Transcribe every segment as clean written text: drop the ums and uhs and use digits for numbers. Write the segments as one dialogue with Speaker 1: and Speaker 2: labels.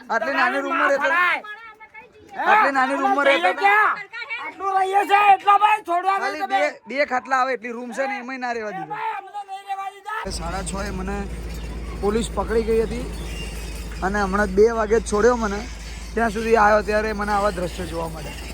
Speaker 1: આટલી નાની રૂમમાં રહેતા આટલી નાની રૂમમાં રહેતા
Speaker 2: આટલું રહીએ છે એટલા ભાઈ છોડવાનું
Speaker 1: બે ખાટલા આવે એટલી રૂમ છે ને એમાંય ના રહેવા દીધા. 6:30 મને પોલીસ પકડી ગઈ હતી અને હમણાં 2 વાગે છોડ્યો મને. ત્યાં સુધી આવ્યો ત્યારે મને આવા દ્રશ્યો જોવા મળ્યા.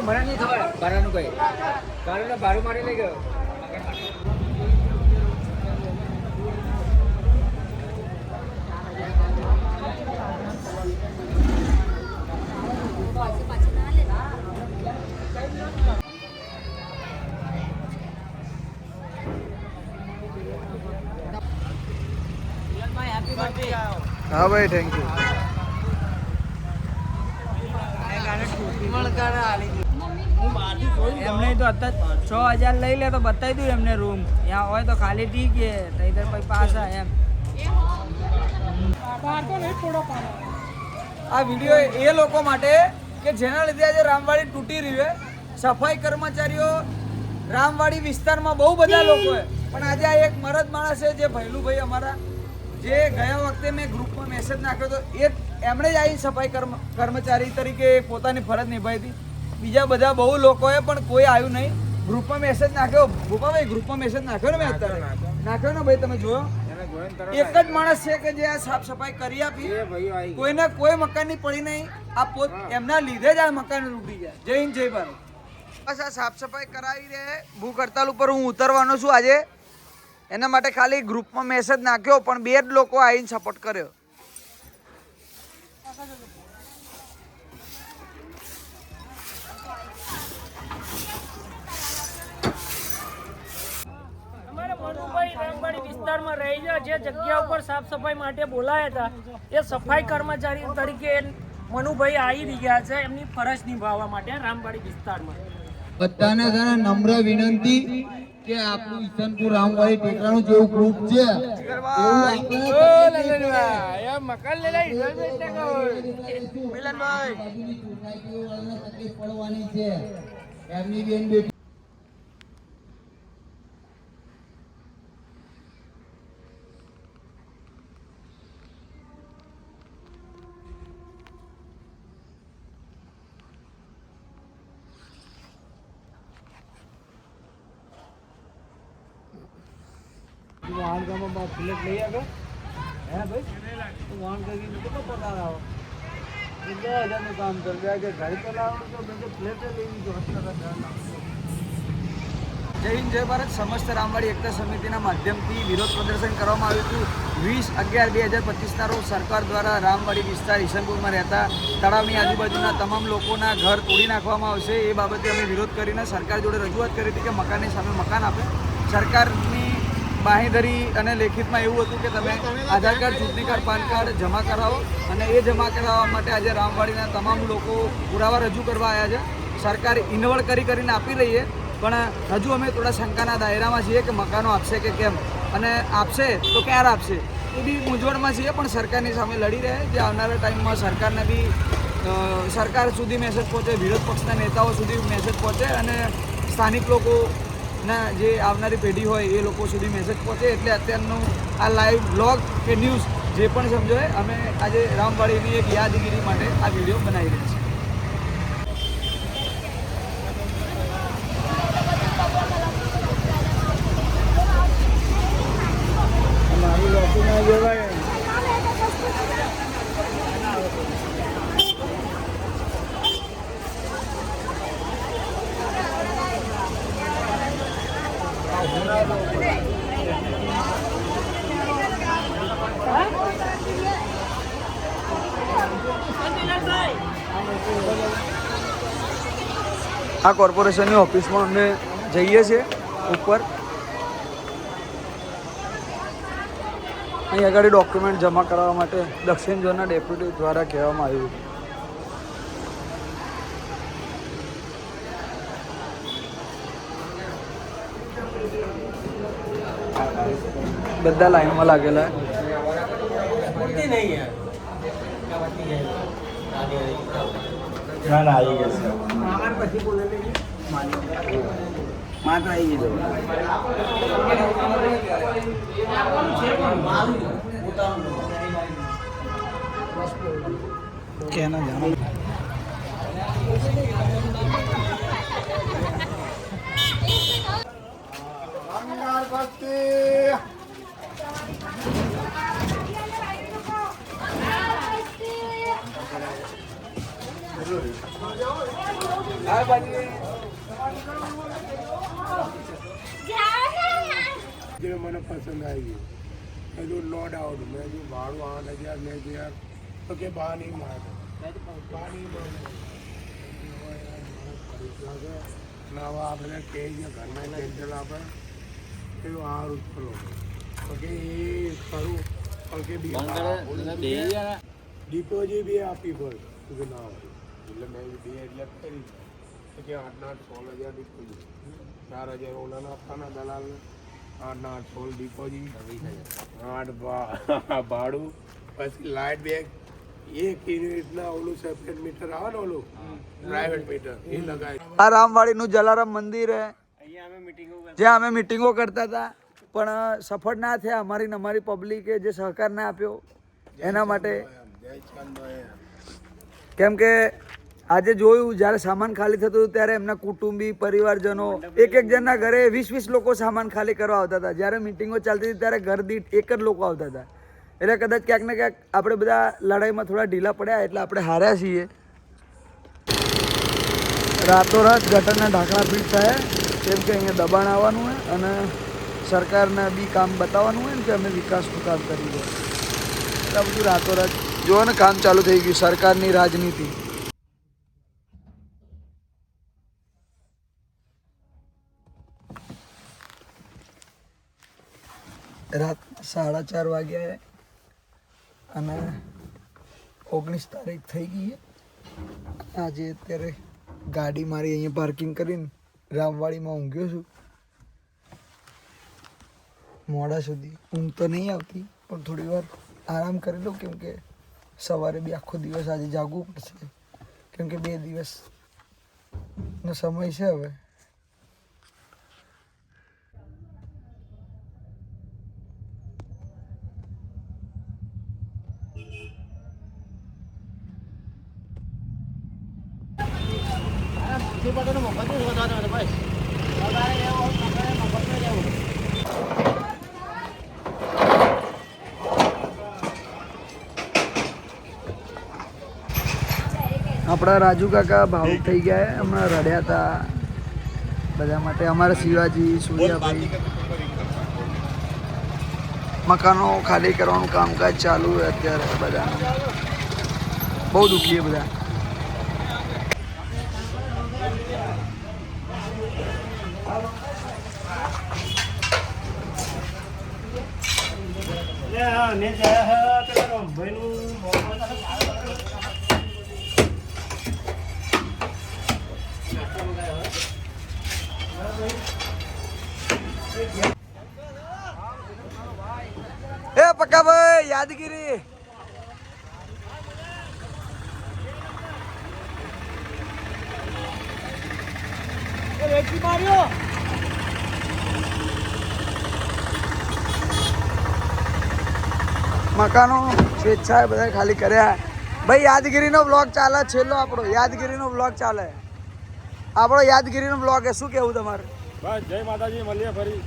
Speaker 2: મને નહીં ખબર ભાડાનું કઈ કાલે ભાડું મારી લઈ ગયો.
Speaker 1: હા ભાઈ થેન્ક યુ.
Speaker 2: એમને તો અત્યારે 6000 લઈ લે તો બતાવી દઉં એમને રૂમ ત્યાં હોય તો ખાલી ઠીક છે તો પછી પાછા એમ.
Speaker 1: આ વિડીયો એ લોકો માટે કે જેના લીધે આજે રામવાડી તૂટી રહ્યું છે. સફાઈ કર્મચારીઓ રામવાડી વિસ્તારમાં બહુ બધા લોકો છે પણ આજે આ એક મરદ માણસ છે જે ભૈલુભાઈ અમારા જે ગયા વખતે મેં ગ્રુપમાં મેસેજ નાખ્યો હતો એ એમણે જ આવી સફાઈ કર્મચારી તરીકે પોતાની ફરજ નિભાવી હતી. બીજા બધા બહુ લોકોએ પણ કોઈ આવ્યું નહીં. ગ્રુપમાં મેસેજ નાખ્યો ભૂપાભાઈ ગ્રુપમાં મેસેજ નાખ્યો ને મેં અત્યારે નાખ્યો ને ભાઈ તમે જોયો. એક જ માણસ છે કે જે આ સાફ સફાઈ કરી આપી. કોઈને કોઈ મકાનની પડી નહીં. આ પોત એમના લીધે જ આ મકાન તૂટી ગયા. જય હિન્દ જય ભારત. બસ આ સાફ સફાઈ કરાવી રહે ભૂખ હડતાલ ઉપર હું ઉતરવાનો છું આજે. એના માટે ખાલી ગ્રુપમાં મેસેજ નાખ્યો પણ 2 જ લોકો આવીને સપોર્ટ કર્યો.
Speaker 2: રામવાડી વિસ્તારમાં રહી છે જે જગ્યા ઉપર સાફ સફાઈ માટે બોલાયા હતા એ સફાઈ કર્મચારી તરીકે મનુભાઈ આવી ગયા છે એમની ફરજ નિભાવવા માટે રામવાડી વિસ્તારમાં.
Speaker 3: બધાને છે ને નમ્ર વિનંતી કે આપણું ઈસનપુર રામવાડી ટેકરાનું જેવું ગ્રુપ છે પડવાની છે એમની બેન બેટી
Speaker 1: વાહન ગામમાં ફ્લેટ લઈ આગળ હે ભાઈ વાહન કરી કેટલો પગાર આવો 10,000નું કામ કરી કે ગાડી ચલાવવાનું તો મેં ફ્લેટ લઈ લીધો. જય હિન્દ જય ભારત. સમસ્ત રામવાડી એકતા સમિતિના માધ્યમથી વિરોધ પ્રદર્શન કરવામાં આવ્યું હતું. 20/11/2025ના રોજ સરકાર દ્વારા રામવાડી વિસ્તાર ઈસનપુરમાં રહેતા તળાવની આજુબાજુના તમામ લોકોના ઘર તોડી નાખવામાં આવશે એ બાબતે અમે વિરોધ કરીને સરકાર જોડે રજૂઆત કરી હતી કે મકાનની સામે મકાન આપે. સરકારની બાંહેધરી અને લેખિતમાં એવું હતું કે તમે આધાર કાર્ડ, ચૂંટણી કાર્ડ, પાન કાર્ડ જમા કરાવો અને એ જમા કરાવવા માટે આજે રામવાડીના તમામ લોકો પુરાવા રજૂ કરવા આવ્યા છે. સરકાર ઇન્વોલ્વ કરીને આપી રહી છે પણ હજુ અમે થોડા શંકાના દાયરામાં છીએ કે મકાનો આપશે કે કેમ અને આપશે તો ક્યારે આપશે એ બી મૂંઝવણમાં છીએ. પણ સરકારની સામે લડી રહે જે આવનારા ટાઈમમાં સરકારને બી સરકાર સુધી મેસેજ પહોંચે, વિરોધ પક્ષના નેતાઓ સુધી મેસેજ પહોંચે અને સ્થાનિક લોકોના જે આવનારી પેઢી હોય એ લોકો સુધી મેસેજ પહોંચે. એટલે અત્યારનું આ લાઈવ બ્લોગ કે ન્યૂઝ જે પણ સમજો અમે આજે રામવાડીની એક યાદગીરી માટે આ વિડીયો બનાવી રહ્યા છીએ. આ કોર્પોરેશનની ઓફિસમાં અમે જઈએ છીએ ઉપર. અહીં આગળ ડોક્યુમેન્ટ જમા કરાવવા માટે દક્ષિણ ઝોનના ડેપ્યુટી દ્વારા કહેવામાં આવ્યું. બધા લાઈનમાં લાગેલા માત્ર આવી ગયો કેના જાણો
Speaker 4: મને પસંદ આવી ગયું કીધું નો ડાઉટ મેં જો ભાડું 8,000 મેં યાર તો કે બહાર નહીં મારે બહાર નહીં મારે નવા આપણે કહે છે ઘરના કેન્સલ આપણે એવું સારું ચલો તો કે એ ખરું પણ કે ડિપોઝિટ બી આપી પડે કે ના હોય એટલે મેં 2 એટલે કરી તો કે 8,000 ડિપોઝિટ 4,000 ઓલાના આપવાના દલાલને 8,000 ડિપોઝિટ 8 ભાડું પછી લાઇટ બેગ 1 યુનિટના ઓલું સેપરેટ મીટર આવે ને ઓલું પ્રાઇવેટ મીટર એ લગાવી.
Speaker 1: આ રામવાડીનું જલારામ મંદિર હે જ્યાં અમે મિટિંગો કરતા હતા પણ સફળ ના થયા અમારી પબ્લિકે જે સહકાર ના આપ્યો એના માટે. કેમ કે આજે જોયું જ્યારે સામાન ખાલી થતું હતું ત્યારે એમના કુટુંબી પરિવારજનો એક જણના ઘરે 20 લોકો સામાન ખાલી કરવા આવતા હતા. જ્યારે મિટિંગો ચાલતી હતી ત્યારે ઘર દીઠ 1 જ લોકો આવતા હતા. એટલે કદાચ ક્યાંક ને ક્યાંક આપણે બધા લડાઈમાં થોડા ઢીલા પડ્યા એટલે આપણે હાર્યા છીએ. રાતોરાત ગટરના ઢાંકણા ફીટ થાય કેમ કે અહીંયા દબાણ આવવાનું હોય અને સરકારને બી કામ બતાવવાનું હોય ને કે અમે વિકાસનું કામ કરી દઈએ એટલે બધું રાતોરાત જુઓ ને કામ ચાલુ થઈ ગયું. સરકારની રાજનીતિ. રાત 4:30 વાગ્યા અને 19 તારીખ થઈ ગઈ. આજે અત્યારે ગાડી મારી અહીંયા પાર્કિંગ કરીને રામવાડીમાં ઊંઘ્યો છું. મોડા સુધી ઊંઘ તો નહીં આવતી પણ થોડી વાર આરામ કરી લઉં કેમ કે સવારે બી આખો દિવસ આજે જાગવું પડશે કેમ કે 2 દિવસનો સમય છે હવે. આપણા રાજુ કાકા ભાવુક થઈ ગયા હમણાં રડ્યા હતા બધા માટે. અમારા શિવાજી સૂર્યાભાઈ મકાનો ખાલી કરવાનું કામકાજ ચાલુ છે અત્યારે. બધા બહુ દુઃખી બધા. એ પક્કા ભાઈ યાદગીરી મકાનો સ્વેચ્છાએ બધા ખાલી કર્યા. ભાઈ યાદગીરીનો બ્લોગ ચાલે છેલ્લો આપણો યાદગીરીનો બ્લોગ ચાલે આપણો યાદગીરીનો બ્લોગ એ શું કેવું તમારે?
Speaker 4: બસ જય માતાજી મળીએ ફરી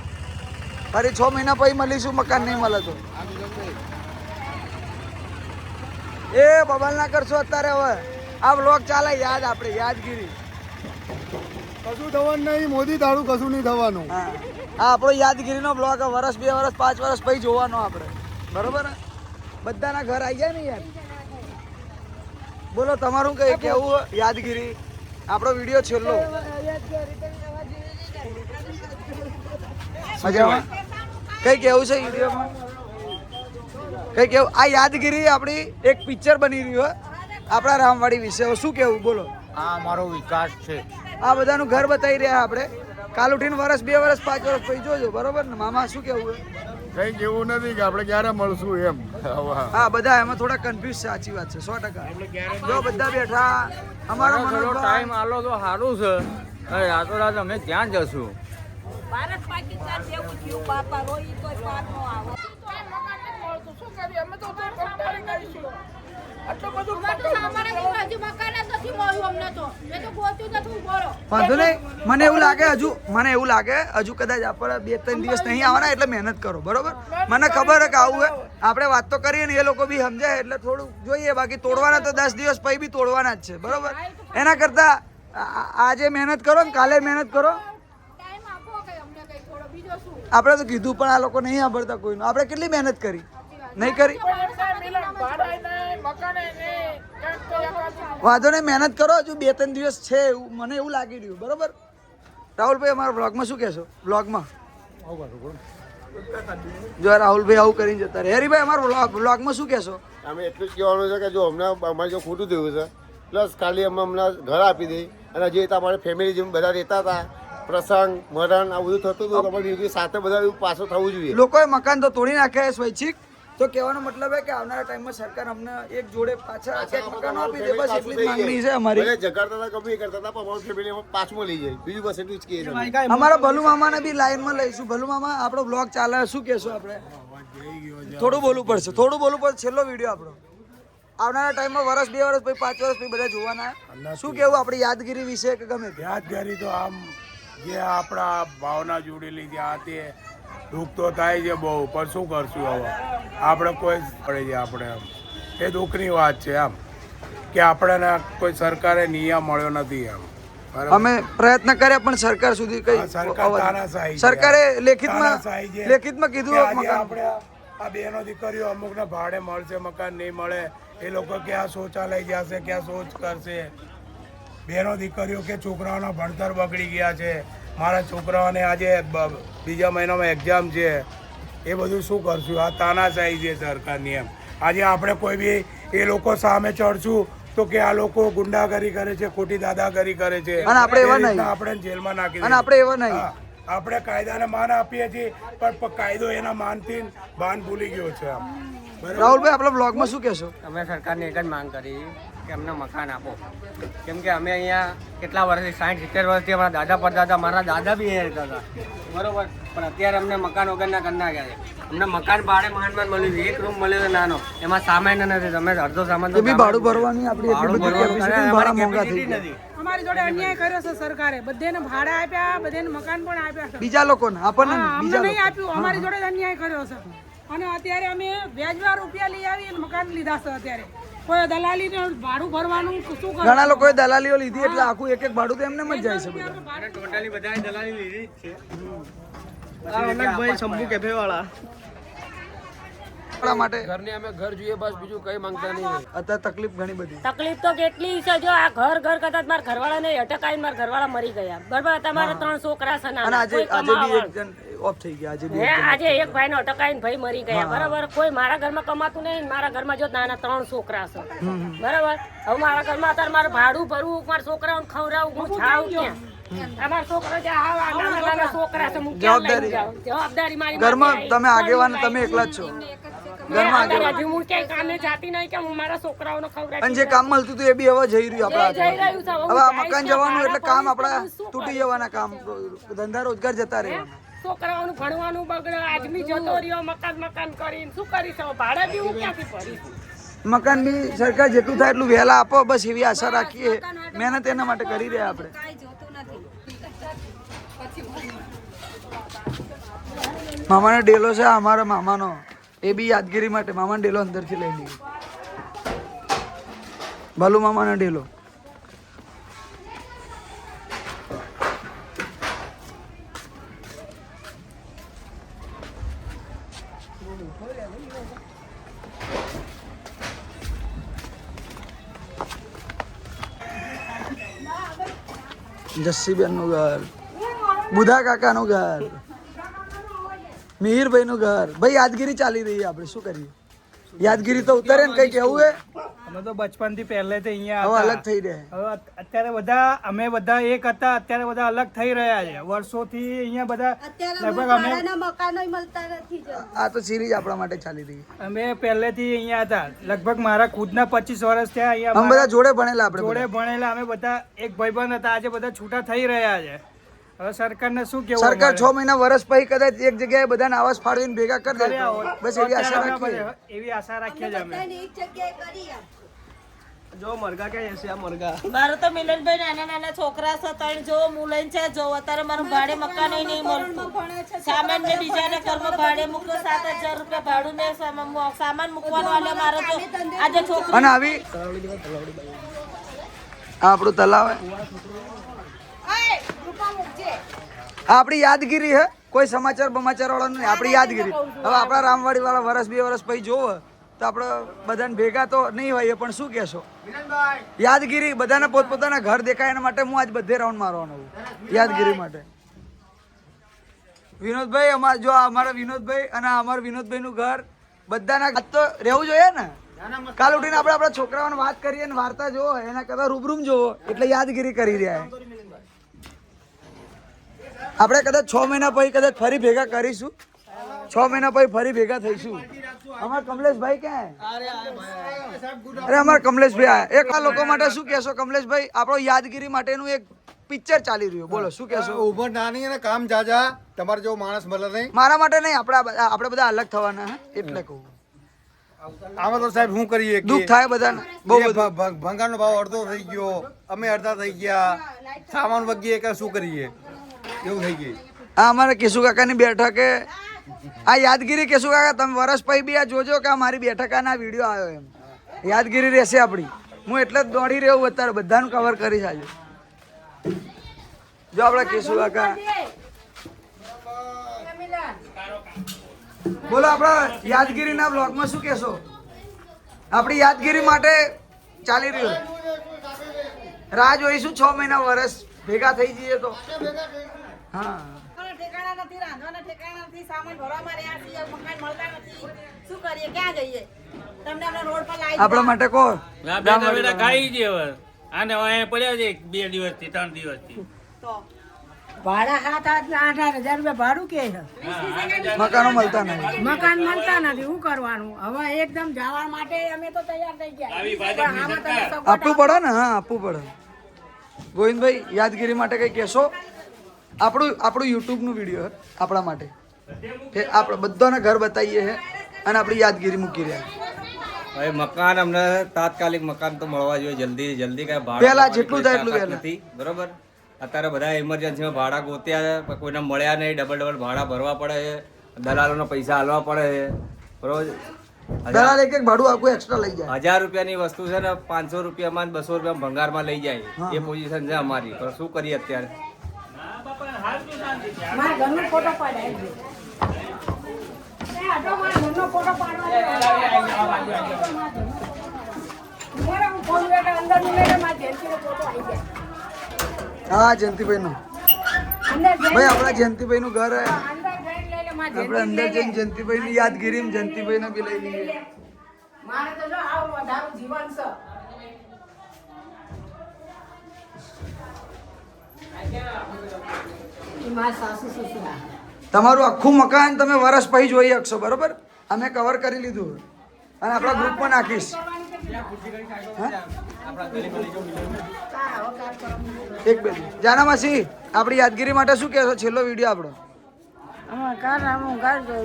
Speaker 1: 6 મહિના પછી મળીશું. મકાન નહીં મળે તો એ બબાલ ના કરશો અત્યારે. હવે આ બ્લોગ ચાલે યાદ આપણે યાદગીરી.
Speaker 4: કશું થવાનું નહીં મોદી તારું કશું નહીં થવાનું.
Speaker 1: હા આપણો યાદગીરીનો બ્લોગ વર્ષ 2 વર્ષ 5 વર્ષ પછી જોવાનો આપણે. બરોબર ને? બધાના ઘર આવી જાય ને યાર. બોલો તમારું કઈ કેવું યાદગીરી આપણો વિડીયો છેલ્લો મજામાં કઈ કેવું છે વિડીયોમાં કઈ કેવું? આ યાદગીરી આપણી એક પિક્ચર બની રહ્યું આપણા રામવાડી વિશે. શું કેવું બોલો?
Speaker 3: આ અમારો વિકાસ છે.
Speaker 1: આ બધાનું ઘર બતાવી રહ્યા આપણે કાલ ઉઠીને વર્ષ 2 વર્ષ 5 વર્ષ પછી જોજો, બરોબર ને મામા? શું કેવું છે?
Speaker 4: કઈ કેવું નથી કે આપણે ક્યારે મળશું એમ.
Speaker 1: હા, બધા એમાં થોડા કન્ફ્યુઝ છે. સાચી વાત છે, 100%. જો બધા બેઠા, અમારો
Speaker 5: ટાઈમ આલો તો સારું છે. રાતોરાત અમે ક્યાં જશું?
Speaker 6: ભારત પાકિસ્તાન જેવું થયું બાપા રોઈ તો વાત નો આવે
Speaker 1: વાંધો નહીં. મને એવું લાગે હજુ કદાચ આપણે 2-3 દિવસ નહીં આવવાના, એટલે મહેનત કરો, બરોબર? મને ખબર છે કે આવું હે. આપણે વાત તો કરીએ ને, એ લોકો બી સમજાય એટલે થોડું જોઈએ. બાકી તોડવાના તો 10 દિવસ પછી બી તોડવાના જ છે, બરોબર? એના કરતા આજે મહેનત કરો ને કાલે મહેનત કરો. આપણે તો કીધું પણ આ લોકો નહીં સાંભળતા કોઈનું. આપણે કેટલી મહેનત કરી, નહીં કરી? વાંધો નહીં, મહેનત કરો. હજુ 2-3 દિવસ છે એવું મને એવું લાગી રહ્યું, બરોબર? રાહુલભાઈ, અમારા બ્લોગમાં શું કહેશો? બ્લોગમાં જો રાહુલભાઈ આવું કરીને જતા રહે. હરીભાઈ, અમારા બ્લોગમાં શું કહેશો?
Speaker 7: અમે એટલું જ કહેવાનું છે કે જો હમણાં અમારે જો ખોટું થયું છે, પ્લસ ખાલી અમે હમણાં ઘર આપી દઈ, અને જે તમારે ફેમિલી જેમ બધા રહેતા હતા, પ્રસંગ મરણ આ બધું થતું હતું, તમારી સાથે બધા પાછું થવું જોઈએ.
Speaker 1: લોકોએ મકાન તો તોડી નાખ્યા સ્વૈચ્છિક. તો કહેવાનો મતલબ છે કે આવનારા ટાઈમમાં સરકાર અમને એક જોડે પાછા મકાન આપી દે, બસ એટલી જ માંગણી છે અમારી.
Speaker 7: જગાડતા હતા, ગમે કરતા હતા, પણ અમારી ફેમિલી પાછું લઈ જાય, બીજું બસ એટલું જ કહીએ.
Speaker 1: અમારા ભલુ મામાને બી લાઈનમાં લઈશું. ભલુ મામા, આપણો બ્લોગ ચાલે, શું કહેશો? આપણે થોડું બોલવું પડશે. છેલ્લો વિડીયો આપણો આવનારા ટાઈમમાં વર્ષ 2 વર્ષ પછી 5 વર્ષ પછી બધા જોવાના. શું કેવું આપણી યાદગીરી વિશે કે ગમે તે?
Speaker 4: યાદગારી તો આમ જે આપણા ભાવના જોડેલી છે, આ તે દુઃખ તો થાય છે બહુ, પણ શું કરશું હવે? આપણે કોઈ પડે છે, આપણે એમ એ દુઃખની વાત છે એમ કે આપણને કોઈ સરકારે નિયમ મળ્યો નથી એમ.
Speaker 1: અમે પ્રયત્ન કર્યા પણ સરકાર સુધી કઈ સરકારે લેખિતમાં કીધું
Speaker 4: આપણે આ બેનો દીકરીઓ અમુકને ભાડે મળશે, મકાન નહીં મળે. એ લોકો ક્યાં શૌચાલય જશે, ક્યાં શૌચ કરશે? બેનો દીકરીઓ કે છોકરાઓના ભણતર બગડી ગયા છે. મારા છોકરાઓને આજે બીજા મહિનામાં એક્ઝામ છે. એ બધું શું કરશું? આ તાનાશાહી છે સરકારની એમ. આજે આપણે કોઈ બી એ લોકો સામે ચડશું તો કે આ લોકો ગુંડાગરી કરે છે, ખોટી દાદાગરી કરે છે,
Speaker 1: અને આપણે એવા નહીં.
Speaker 4: આપણે જેલમાં નાખી દે.
Speaker 1: અને આપણે એવા નહીં.
Speaker 4: આપણે કાયદાને માન આપીએ છીએ, પણ કાયદો એના માનથી ભાન ભૂલી ગયો છે.
Speaker 1: રાહુલભાઈ, આપણા બ્લોગમાં શું કહેશો?
Speaker 5: અમે સરકારને એક જ માંગ કરી કે અમને મકાન આપો. કેમ કે અમે અહીંયા કેટલા વર્ષથી 60-70 વર્ષથી અમારા દાદા પરદાદા, મારા દાદા બી અહીંયા રહેતા હતા, બરોબર? પણ અત્યારે અમને મકાન વગરના કરી નાખ્યા છે. અમને મકાન ભાડે માંડ મળ્યું છે. એક રૂમ મળ્યો છે નાનો, એમાં સામાન નથી. તમે અડધો સામાન તો
Speaker 1: ભાડું ભરવાની આપણી ભાડા મોંઘા થઈ ગયા.
Speaker 8: અમારી જોડે અન્યાય કર્યો છે સરકારે. બધાને ભાડા આપ્યા, બધાને મકાન પણ આપ્યા છે.
Speaker 1: બીજા લોકોને આપણને
Speaker 8: અમને નહીં આપ્યું. અમારી જોડે જ અન્યાય કર્યો છે. અને અત્યારે અમે વ્યાજવા રૂપિયા લઈ આવી અને મકાન લીધા છે. અત્યારે કોઈ દલાલી ભાડું ભરવાનું શું કરે?
Speaker 1: ઘણા લોકોએ દલાલીઓ લીધી એટલે આખું એક ભાડું તો એમને જ જાય છે.
Speaker 5: ટોટલી બધાએ દલાલી લીધી જ છે. ભાઈ શંભુ કેફે વાળા
Speaker 1: માટે
Speaker 9: ઘરની અમે ઘર જોઈએ, બસ બીજું કઈ માંગતા નહીં.
Speaker 1: અત્યારે તકલીફ ઘણી બધી.
Speaker 2: તકલીફ તો કેટલી છે. જો આ ઘર કરતા મારા ઘરવાળા ને અટક આવીને મારા ઘરવાળા મરી ગયા, બરાબર? તમારા 3 છોકરા છે
Speaker 1: અને આજે બી એક જણ ઓફ થઈ ગયા.
Speaker 2: આજે એક ભાઈ નો અટક આવીને ભાઈ મરી ગયા, બરાબર? કોઈ મારા ઘરમાં કમાતું નહીં. મારા ઘરમાં જો નાના 3 છોકરા છે, બરાબર? હવે મારા ઘરમાં અત્યારે મારે ભાડું ભરવું, મારા છોકરાઓને ખવડાવવું, હું છાવ ક્યાં? અમારા છોકરા જે નાના છોકરા છે, હું ક્યાં લઈ જાઉં? જવાબદારી મારી
Speaker 1: ઘરમાં તમે આગેવાન, તમે એકલા જ છો. અને જે કામ મળતું હતું એ બી હવે જઈ રહ્યું આપણા. હવે આ મકાન જવાનું એટલે કામ આપડા તૂટી જવાના, કામ ધંધા રોજગાર જતા રહેવાના.
Speaker 2: છોકરાઓનું ભણવાનું બગડે, આદમી જતો રહ્યો મકાન કરીને શું કરીશ? ભાડા બી હું ક્યાંથી ભરીશ?
Speaker 1: મકાન બી સરકાર જેટલું થાય એટલું વહેલા આપો, બસ એવી આશા રાખીએ. મહેનત એના માટે કરી રહ્યા આપણે. મામાનો ડેલો છે અમારા મામાનો, એ બી યાદગીરી માટે મામાનો ડેલો અંદરથી લઈ લઈએ. ભલુ મામાનો ડેલો. જસ્સીબેનનું ઘર, બુધા કાકાનું ઘર, મિહિરભાઈનું ઘર. ભાઈ યાદગીરી ચાલી રહી, આપણે શું કરીએ? યાદગીરી તો ઉતારે ને કઈ કેવું હે
Speaker 10: અમે તો બચપનથી પહેલેથી અહીંયા
Speaker 1: હવે
Speaker 10: હતા.
Speaker 1: અલગ થઈ રહ્યા
Speaker 10: હવે અત્યારે બધા અમે બધા એક હતા, અત્યારે બધા અલગ થઈ રહ્યા છે. વર્ષોથી અહીંયા બધા લગભગ અમે
Speaker 1: આ તો સિરીઝ આપણા માટે ચાલી રહી
Speaker 10: અમે પહેલેથી અહીંયા હતા. લગભગ મારા ખુદના 25 વર્ષ થયા અહીંયા.
Speaker 1: અમે બધા જોડે ભણેલા આપણે
Speaker 10: જોડે ભણેલા અમે બધા એક ભાઈબંધ હતા. આજે બધા છૂટા થઈ રહ્યા છે. હવે સરકારને શું કેવું?
Speaker 1: સરકાર 6 મહિના વર્ષ પછી કદાચ એક જગ્યાએ બધાને આવાસ ફાળવીને ભેગા કરી દે
Speaker 10: કર્યા હોત.
Speaker 1: બસ એવી આશા
Speaker 10: અત્યારે અમે
Speaker 1: રાખીએ
Speaker 10: એવી આશા રાખીએ છીએ અમે.
Speaker 5: જો મરઘા કે છે આ મરઘા
Speaker 6: મારો તો મિલનભાઈ નાના નાના છોકરા છે, ત્રણ જો મુલન છે. જો અત્યારે મારું ભાડે મકાન નહીં મળતું. સામાન મેં બીજાના ઘરમાં ભાડે મૂક્યો 7,000 રૂપિયા ભાડું ને સામાન મૂકવાનો આલે મારો તો આજે છોકરી
Speaker 1: અને આવી આ આપણું તલાવ હે આ આપણી યાદગીરી હે કોઈ સમાચાર બમાચાર વાળા નહીં આપણી યાદગીરી હવે આપણા રામવાડી વાળા વર્ષ 2 વર્ષ પછી જોવે તો આપણે બધાને ભેગા તો નહીં હોઈએ પણ શું કહેશો યાદગીરી બધાને પોતપોતાના ઘર દેખાય એના માટે હું આજ બધે રાઉન્ડ મારવાનો છું યાદગીરી માટે વિનોદભાઈ અમારા વિનોદભાઈ અને અમારા વિનોદભાઈનું ઘર બધાના આજ તો રહેવું જોઈએ ને કાલ ઉઠીને આપણે આપણા છોકરાઓને વાત કરીએ ને વાર્તા જોવો એના કરતા રૂબરૂમ જોવો એટલે યાદગીરી કરી રહ્યા આપણે કદાચ 6 મહિના પછી કદાચ ફરી ભેગા કરીશું 6 મહિના પછી ફરી ભેગા થઈશું અમારા કમલેશભાઈ ક્યાં અરે અમારા કમલેશભાઈ આયા એક આ લોકો માટે શું કહેશો કમલેશભાઈ આપણો યાદગીરી માટેનું એક પિક્ચર ચાલી રહ્યું બોલો શું કહેશો
Speaker 3: ઉંમર નાની અને કામ જાજા તમારે જેવો માણસ મળે નહીં
Speaker 1: મારા માટે નહીં આપણે બધા અલગ થવાના હે એટલે કહું
Speaker 3: આમાં તો સાહેબ શું કરીએ
Speaker 1: દુઃખ થાય બધાને બહુ બધું
Speaker 3: ભંગારનો ભાવ અડધો થઈ ગયો અમે અડધા થઈ ગયા સામાન વગીએ કે શું કરીએ એવું થઈ ગયું
Speaker 1: આ અમારા કેશુ કાકાની બેઠક કે આ યાદગીરી કેશુ કાકા તમે વર્ષ પછી બી આ જોજો કે આ મારી બેઠકાના વિડીયો આવ્યો એમ યાદગીરી રહેશે આપણી હું એટલે જ દોડી રહ્યો અત્યારે બધાનું કવર કરીશ આજે જો આપણા કેશુ કાકા બોલો આપણા યાદગીરીના બ્લોગમાં શું કહેશો આપણી યાદગીરી માટે ચાલી રહ્યું રાહ જોઈશું 6 મહિના વર્ષ ભેગા થઈ જઈએ તો હા
Speaker 6: ઠેકાણા નથી, રાંધવાના ઠેકાણા નથી, સામાન ભરવામાં રહ્યા છીએ, મકાન મળતા નથી. શું કરીએ? ક્યાં જઈએ? તમને અમે રોડ પર લાવી
Speaker 1: આપણા માટે કહો
Speaker 11: ખાઈ જ હવે આને હવે પડ્યા છે 2 દિવસથી 3 દિવસથી
Speaker 6: તો
Speaker 8: ભાડા 7,000-8,000 રૂપિયા ભાડું કે છે
Speaker 1: મકાનો મળતા નહીં
Speaker 8: મકાન મળતા નથી શું કરવાનું હવે એકદમ જવા માટે અમે તો તૈયાર થઈ ગયા પણ આમાં તમે support
Speaker 1: આપવું પડે ને હા આપવું પડે ગોવિંદભાઈ યાદગીરી માટે કઈ કહેશો આપણું યુટ્યુબનું વિડીયો આપણા માટે આપણે બધાને ઘર બતાવીએ છે અને આપણી યાદગીરી મૂકી રહ્યા
Speaker 5: હવે મકાન અમને તાત્કાલિક મકાન તો મળવા જોઈએ જલ્દી કઈ
Speaker 1: પહેલા જેટલું થાય એટલું વહેલા.
Speaker 5: નથી બરોબર અત્યારે બધા ઇમરજન્સીમાં ભાડા ગોત્યા છે કોઈને મળ્યા નહીં ડબલ ભાડા ભરવા પડે છે દલાલોના પૈસા આલવા પડે છે બરોબર
Speaker 1: દલાલ એક ભાડું આખું એક્સ્ટ્રા લઈ જાય
Speaker 5: 1000 રૂપિયાની વસ્તુ છે ને 500 રૂપિયામાં 200 રૂપિયા ભંગારમાં લઈ જાય એ પોઝિશન છે અમારી પણ શું કરીએ અત્યારે
Speaker 8: મારા ઘરનો ફોટો પાડાય છે મારા ઘરનો ફોટો
Speaker 1: હા જયંતિભાઈ નું ભાઈ આપણા જયંતિભાઈ નું ઘર હે આપણે અંદર જઈને જયંતિભાઈ ની યાદગીરી જયંતિભાઈ ને બી લઈ લઈએ
Speaker 8: મારે તો જો આવું વધારું જીવન છે
Speaker 1: તમારું આખું મકાન તમે વર્ષ પછી જોઈ શકશો બરોબર અમે કવર કરી લીધું અને આપણા ગ્રુપમાં નાખીશ એક બે જાના માસી આપણી યાદગીરી માટે શું કહેશો છેલ્લો વિડીયો આપણો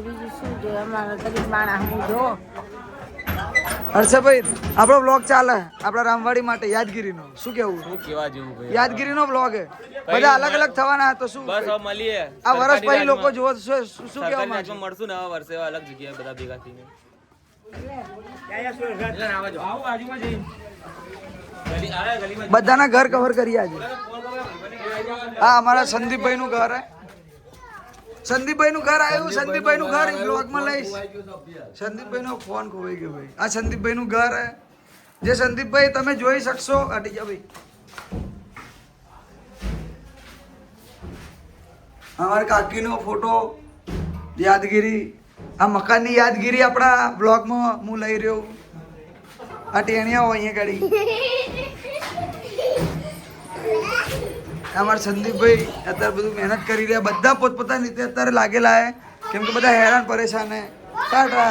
Speaker 8: બીજું શું જોઈએ અમારે ગરીબ માણસ હું જો
Speaker 1: હર્ષભાઈ આપણો બ્લોગ ચાલે આપણા રામવાડી માટે યાદગીરીનો શું કેવું
Speaker 11: કેવા જેવું ભાઈ
Speaker 1: યાદગીરીનો બ્લોગ હે બધા અલગ અલગ થવાના તો શું
Speaker 11: બસ હવે મળીએ
Speaker 1: આ વર્ષ પછી લોકો જોવો તો શું કહેવા માંગે
Speaker 11: મળશું ને હવે વર્ષે અલગ જગ્યાએ બધા ભેગા થઈને
Speaker 1: બધાના ઘર કવર કરી આજે હા અમારા સંદીપભાઈ નું ઘર હે સંદીપભાઈ નું ઘર આવ્યું સંદીપભાઈ નું ઘર બ્લોગમાં લઈશ સંદીપભાઈ નો ફોન ખોવાઈ ગયો ભાઈ આ સંદીપભાઈ નું ઘર હે જે સંદીપભાઈ તમે જોઈ શકશો અટી જા ભાઈ અમારા કાકીનો ફોટો યાદગીરી આ મકાનની યાદગીરી આપણા બ્લોગમાં હું લઈ રહ્યો. આ ટેણિયા અહીંયા ગાડી અમારા સંદીપભાઈ અત્યારે બધું મહેનત કરી રહ્યા, બધા પોતપોતાની રીતે અત્યારે લાગેલા છે, કેમ કે બધા હેરાન પરેશાન છે. ટાટા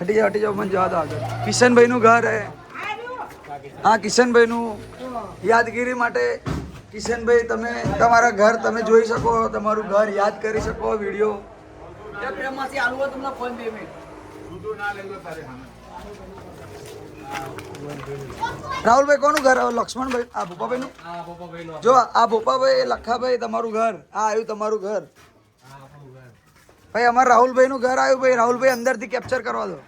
Speaker 1: હટી જાઓ મને જવા દો આગળ. કિશનભાઈનું ઘર હે. હા કિશનભાઈનું યાદગીરી માટે કિશનભાઈ તમે તમારા ઘર તમે જોઈ શકો, તમારું ઘર યાદ કરી શકો. વિડીયો રાહુલભાઈ કોનું ઘર? લક્ષ્મણભાઈ આ ભોપાભાઈનું. જો આ ભોપાભાઈ લખાભાઈ તમારું ઘર, આ આવ્યું તમારું ઘર. ભાઈ અમારા રાહુલભાઈનું ઘર આવ્યું. ભાઈ રાહુલભાઈ અંદરથી કેપ્ચર કરવા દો.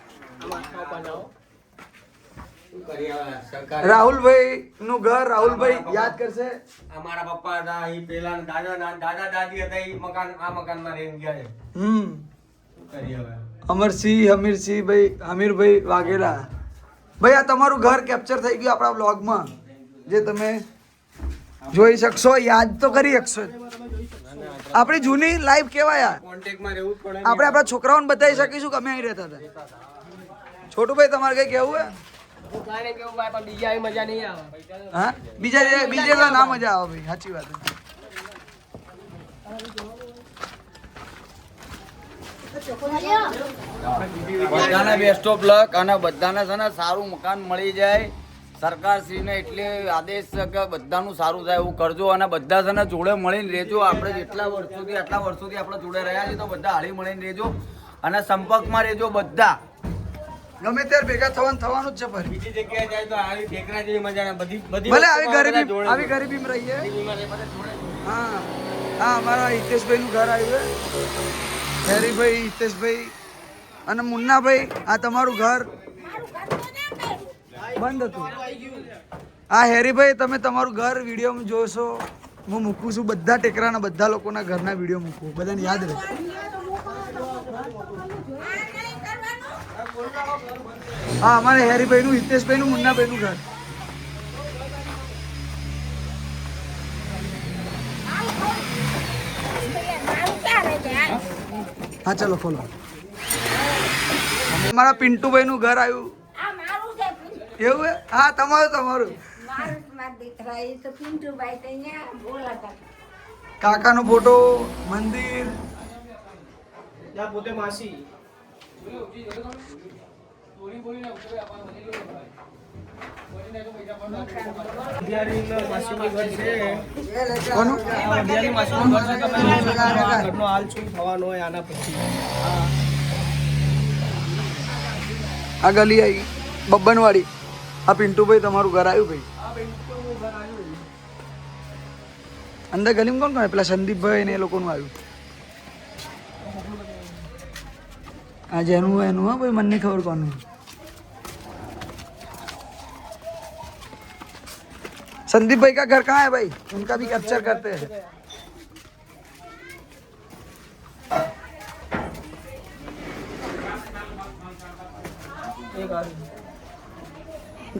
Speaker 1: રાહુલભાઈ નું ઘર રાહુલભાઈ યાદ કરશે.
Speaker 5: અમારા પપ્પા હતા એ પેલા દાદા દાદી હતા એ મકાન આ મકાનમાં રહીને ગયા છે.
Speaker 1: અમરસિંહ હમીરસિંહ ભાઈ હમીરભાઈ વાઘેલા. ભાઈ આ તમારું ઘર કેપ્ચર થઈ ગયું આપણા બ્લોગમાં, જે તમે જોઈ શકશો, યાદ તો કરી શકશો. આપણી જૂની લાઈફ કેવાય.
Speaker 5: કોન્ટેક્ટમાં રહેવું જ પડે.
Speaker 1: આપણે આપણા છોકરાઓને બતાવી શકીશું કે અમે અહીં રહેતા હતા. છોટુભાઈ તમારે કઈ કેવું હે? હા બીજા ના મજા આવે ભાઈ, સાચી વાત. બધાને બેસ્ટ ઓફ લક અને બધાને છે ને સારું મકાન મળી જાય. સરકારશ્રીને એટલે આદેશ છે કે બધાનું સારું થાય એવું કરજો અને બધા છે ને જોડે મળીને રહેજો. આપણે જેટલા વર્ષોથી આટલા વર્ષોથી આપણે જોડે રહ્યા છીએ તો બધા હળી મળીને રહેજો અને સંપર્કમાં રહેજો. બધા ગમે ત્યારે ભેગા થવાનું જ છે. ફરી
Speaker 5: બીજી જગ્યાએ જાય તો આવી ઠેકરા જેવી મજા ને બધી
Speaker 1: ભલે આવી ગરીબીમાં રહીએ. હા હા અમારા હિતેશભાઈ નું ઘર આવ્યું છે. હેરીભાઈ, હિતેશભાઈ અને મુન્નાભાઈ, આ તમારું ઘર બંધ હતું. હા હેરીભાઈ તમે તમારું ઘર વિડીયોમાં જોશો, હું મૂકું છું. બધા ટેકરાના બધા લોકોના ઘરના વિડીયો મૂકું, બધાને યાદ રહે. હા અમારે હેરીભાઈનું, હિતેશભાઈનું, મુન્નાભાઈનું ઘર. હા ચલો ખોલો. અમારા પિન્ટુભાઈનું ઘર આવ્યું. એવું હે? હા તમારું કાકાનો ફોટો, મંદિર.
Speaker 10: પોતે માસી
Speaker 1: આ ગલી આવી બબ્બનવાડી. આ પિન્ટુભાઈ તમારું ઘર આવ્યું ભાઈ. અંદર ગલીમાં કોણ કોણ? પેલા સંદીપભાઈ ને એ લોકોનું આવ્યું. આ જેનું એનું હા ભાઈ, મને નહીં ખબર કોનું. संदीप भाई का घर कहाँ है भाई? उनका भी कैप्चर करते हैं.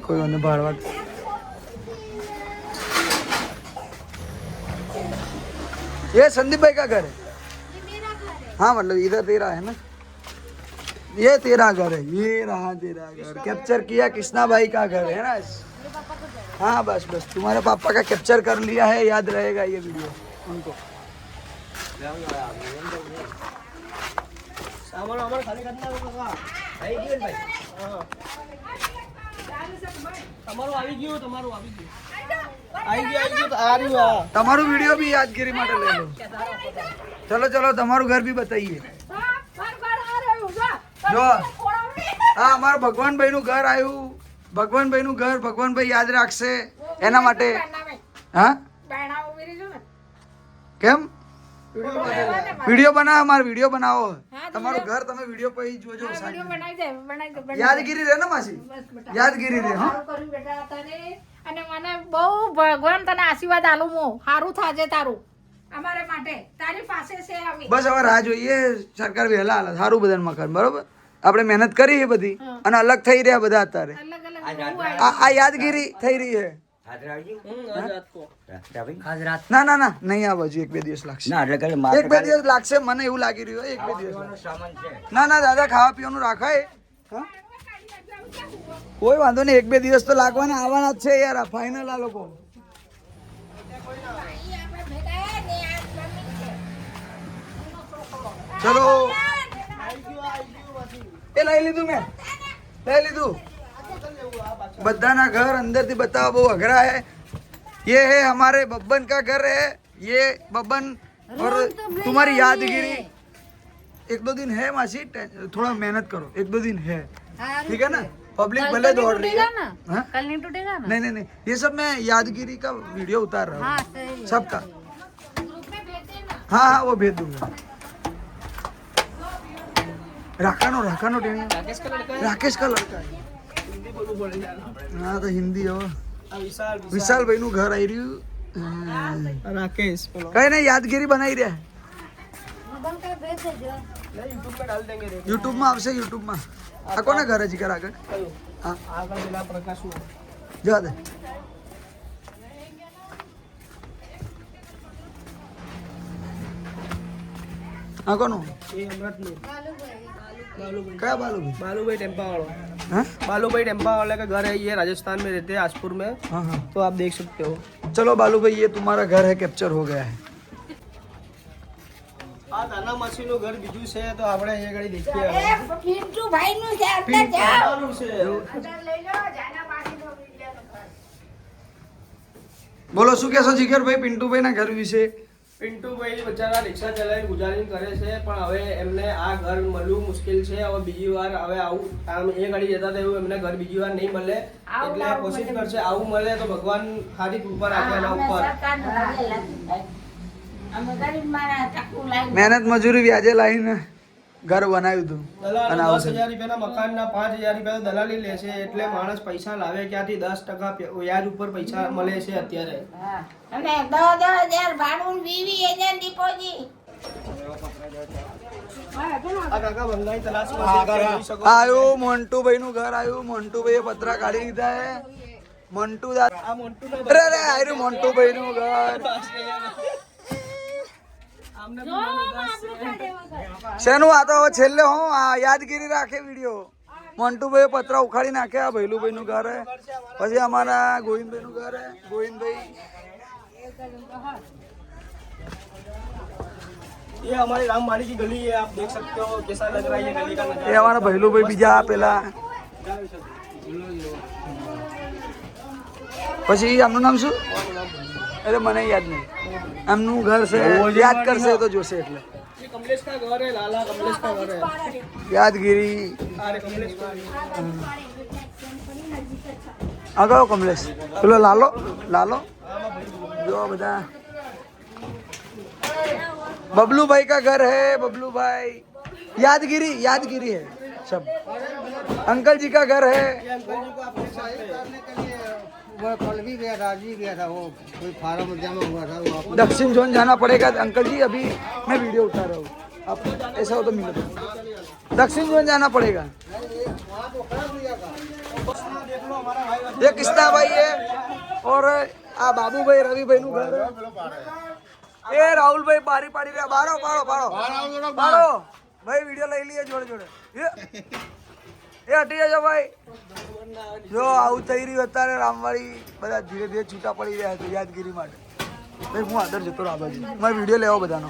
Speaker 1: कोई उन्हें भाड़वा. ये संदीप भाई का घर है. हाँ मतलब इधर तेरा है ना, ये तेरा घर है. ये रहा तेरा घर. कैप्चर किया कृष्णा भाई का घर है ना. हाँ बस तुम्हारे पापा का कैप्चर कर लिया है, याद रहेगा ये वीडियो उनको. તમારું વિડીયો બી યાદગીરી માટે લઈ લો. ચલો તમારું ઘર બી બતાવીએ. જો હા અમારા ભગવાનભાઈ નું ઘર આવ્યું. ભગવાનભાઈ નું ઘર ભગવાનભાઈ યાદ રાખશે એના માટે. હા કેમ વિડીયો બનાવો? અમારો વિડીયો બનાવો. તમારું ઘર તમે વિડીયો પછી જોજો. યાદગીરી રહે ને માસી, યાદગીરી રહે. હા
Speaker 8: અને મને બહુ ભગવાન તને આશીર્વાદ આલું. હું સારું થાજે તારું અમારે માટે, તારી પાસે છે અમે.
Speaker 1: બસ હવે રાહ જોઈએ. સરકાર વહેલા હાલે સારું બધાને મકાન. બરોબર આપણે મહેનત કરી છે બધી અને અલગ થઈ રહ્યા બધા અત્યારે. આ યાદગીરી થઈ રહી છે. ના ના ના નહીં આવે હજુ 1-2 દિવસ લાગશે. 1-2 દિવસ લાગશે મને એવું લાગી રહ્યું 1-2 દિવસ લાગશે. ના ના દાદા ખાવા પીવાનું રાખાય. હા કોઈ વાંધો નહીં 1-2 દિવસ તો લાગવાના આવવાના જ છે યાર ફાઇનલ આ લોકો. ચલો એ લઈ લીધું મેં લઈ લીધું. बद्दाना घर अंदर से बताओ वो अघरा है. ये है हमारे बब्बन का घर है. ये बब्बन और तुम्हारी यादगिरी 1-2 दिन है मासी थोड़ा मेहनत करो 1-2 दिन है ठीक है ना. पब्लिक भले दौड़ रही है हाँ?
Speaker 6: कल नहीं टूटेगा ना.
Speaker 1: नहीं नहीं नहीं ये सब मैं यादगिरी का वीडियो उतार रहा हूँ सबका. हाँ हाँ वो भेज दूंगा. राखानो राकेश का लड़का है. हाँ तो हिंदी हो. विशाल भाई નું ઘર આવી રહ્યું. राकेश कहीं नहीं यादगिरी बनाई रहा है. YouTube में આવશે YouTube में. આ કોના ઘર છે ઘર આગળ. હા આગળ પેલા પ્રકાશ જવા દે. આ કોનું એ અમૃતનું क्या बालूभाई.
Speaker 9: बालूभाई टेम्पा वाला.
Speaker 1: हाँ
Speaker 9: बालूभाई टेम्पा वाले का घर है ये राजस्थान में रहते हैं आजपुर में.
Speaker 1: हाँ हाँ
Speaker 9: तो आप देख सकते हो.
Speaker 1: चलो बालूभाई ये तुम्हारा घर है कैप्चर हो गया है.
Speaker 9: આ નાના માસીનું ઘર બીજું છે તો આપણે અહીંયા આગળ દેખીએ.
Speaker 6: પિન્ટુ ભાઈ નું છે અંદર જાઓ.
Speaker 1: બોલો શું કહેશો જીગરભાઈ પિન્ટુભાઈ ના ઘર વિશે.
Speaker 9: પિન્ટુભાઈ બચારા રિક્ષા ચલાવીને ગુજારી કરે છે પણ હવે એમને આ ઘર મળવું મુશ્કેલ છે. હવે બીજી વાર હવે આવું આમ એ ગાડી જતા હતા એવું એમને ઘર બીજી વાર નહીં મળે એટલે કોશિશ કરશે આવું મળે તો ભગવાન સારી કૃપા રાખે એના ઉપર.
Speaker 1: મહેનત મજૂરી વ્યાજે લાવીને ઘર બનાવ્યું હતું.
Speaker 9: દલાલ 10,000 રૂપિયાના મકાનના 5,000 રૂપિયા દલાલી લે છે એટલે માણસ પૈસા લાવે ક્યાંથી 10% વ્યાજ ઉપર પૈસા મળે છે અત્યારે.
Speaker 6: અને 10,000 ભાડું 20,000 ડિપોઝિટ.
Speaker 9: આ કાકા બંગાળી તલાશમાં
Speaker 1: આયો મોન્ટુભાઈ નું ઘર આવ્યું. મોન્ટુભાઈએ પતરા કાઢી દીધા હે. મોન્ટુ દાદા
Speaker 9: આ મોન્ટુ
Speaker 1: અરે અરે આયરું મોન્ટુભાઈ નું ઘર. શેનું આ તો છેલ્લે હું આ યાદગીરી રાખે વિડીયો. મોન્ટુભાઈ પતરા ઉખાડી નાખ્યા. આ ભૈલુભાઈ નું ઘર હે. પછી અમારા ગોવિંદભાઈ નું ઘર હે. ગોવિંદભાઈ
Speaker 9: ये हमारी रामबाड़ी की गली है. आप देख सकते हो कैसा लग रहा है ये गली का नजारा.
Speaker 1: એ અમારા ભૈલુભાઈ બીજા પેલા. પછી આમનું નામ શું અરે મને યાદ નહીં. આમનું ઘર છે યાદ કરશે તો જોશે એટલે.
Speaker 9: ये कमलेश का घर है. लाला कमलेश का घर है.
Speaker 1: યાદગીરી
Speaker 9: अरे कमलेश का
Speaker 1: આગળ કમલેશ પેલો લાલો લાલો જો બધા. बबलू भाई का घर है. बबलू भाई यादगिरी यादगिरी है सब. अंकल जी का घर है.
Speaker 7: वो कल भी गया था आज भी गया था वो कोई फार्म जमा हुआ था वो
Speaker 1: दक्षिण जोन जाना पड़ेगा अंकल जी. अभी मैं वीडियो उठा रहा हूँ. आप ऐसा हो तो मिलो. दक्षिण जोन जाना पड़ेगा. ये किस्ता भाई है और आ बाबू भाई रवि भाई નું ઘર. એ રાહુલ ભાઈ બારી પાડી રહ્યા. બારો પાડો પાડો પાડો ભાઈ વિડિયો લઈ લઈએ જોડે જોડે. એ હટી જજો ભાઈ. જો આવું થઈ રહ્યું અત્યારે રામવાડી બધા ધીરે ધીરે છૂટા પડી રહ્યા છે યાદગીરી માટે. ભાઈ હું આદર જતો રહું આ બાજુ. મારે વિડીયો લેવો બધાનો.